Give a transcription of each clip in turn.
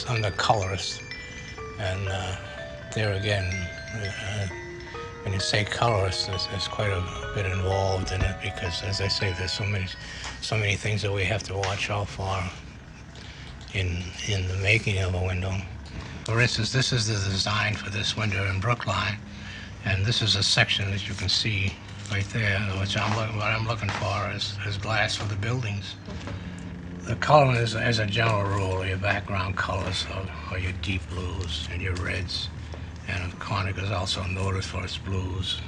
I'm the colorist, and there again, when you say colorist, there's quite a bit involved in it because, as I say, there's so many things that we have to watch out for in the making of a window. For instance, this is the design for this window in Brookline, and this is a section that you can see right there, which what I'm looking for is glass for the buildings. The color is, as a general rule, your background colors are your deep blues and your reds, and Koenig is also noted for its blues.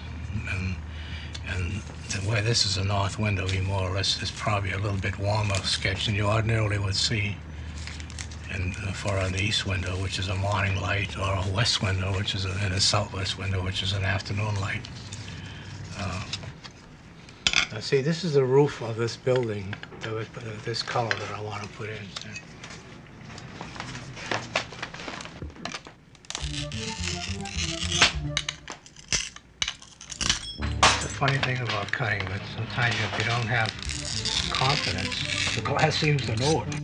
And where this is a north window, you more or less is probably a little bit warmer sketch than you ordinarily would see. And for an east window, which is a morning light, or a west window, which is a southwest window, which is an afternoon light. Now see, this is the roof of this building, this color that I want to put in. The funny thing about cutting, but sometimes if you don't have confidence, the glass seems to know it.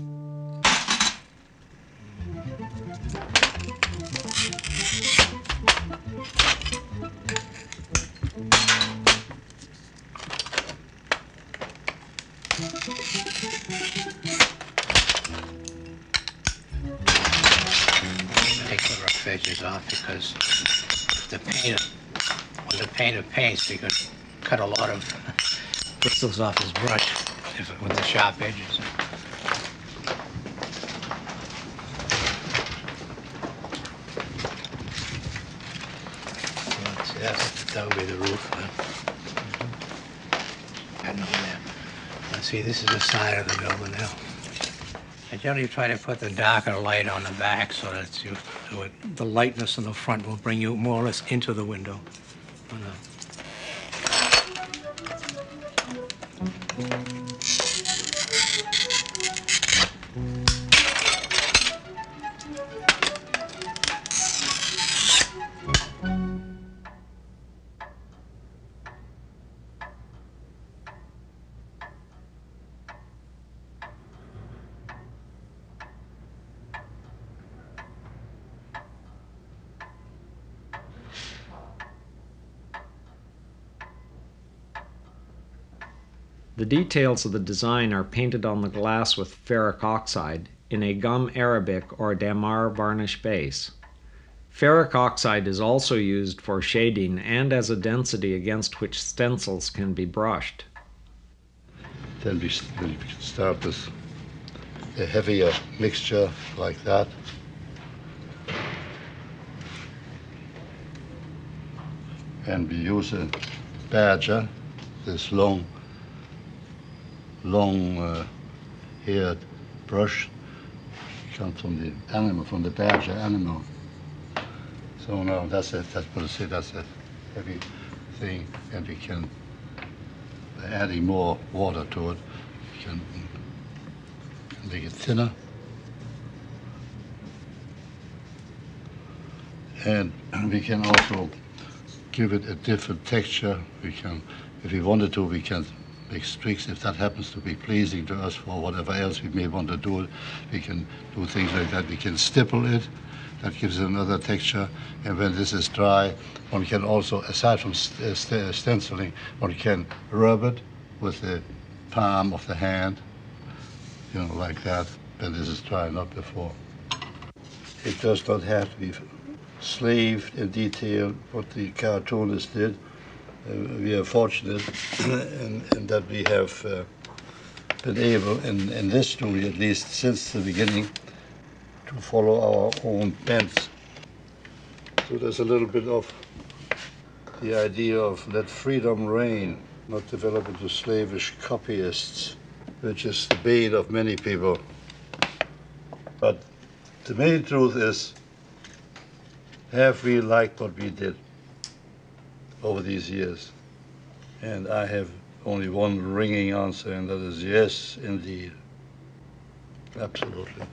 Take the rough edges off because when the painter paints, he could cut a lot of bristles off his brush with the sharp edges. That would be the roof. I know that. Now see, this is the side of the building now. I generally try to put the darker light on the back so that the lightness in the front will bring you more or less into the window. The details of the design are painted on the glass with ferric oxide in a gum arabic or damar varnish base. Ferric oxide is also used for shading and as a density against which stencils can be brushed. Then we start with a heavier mixture like that. And we use a badger, this long haired brush. Comes from the animal, from the badger animal. So now that's it. That's what I say. That's a heavy thing, and we can, by adding more water to it, we can make it thinner. And we can also give it a different texture. We can, if we wanted to, we can make streaks if that happens to be pleasing to us for whatever else we may want to do. We can do things like that. We can stipple it. That gives it another texture. And when this is dry, one can also, aside from stenciling, one can rub it with the palm of the hand, you know, like that, when this is dry, not before. It does not have to be slaved in detail what the cartoonist did. We are fortunate in that we have been able, in this story at least since the beginning, to follow our own bents. So there's a little bit of the idea of let freedom reign, not develop into slavish copyists, which is the bane of many people. But the main truth is, have we liked what we did over these years? And I have only one ringing answer, and that is yes, indeed. Absolutely.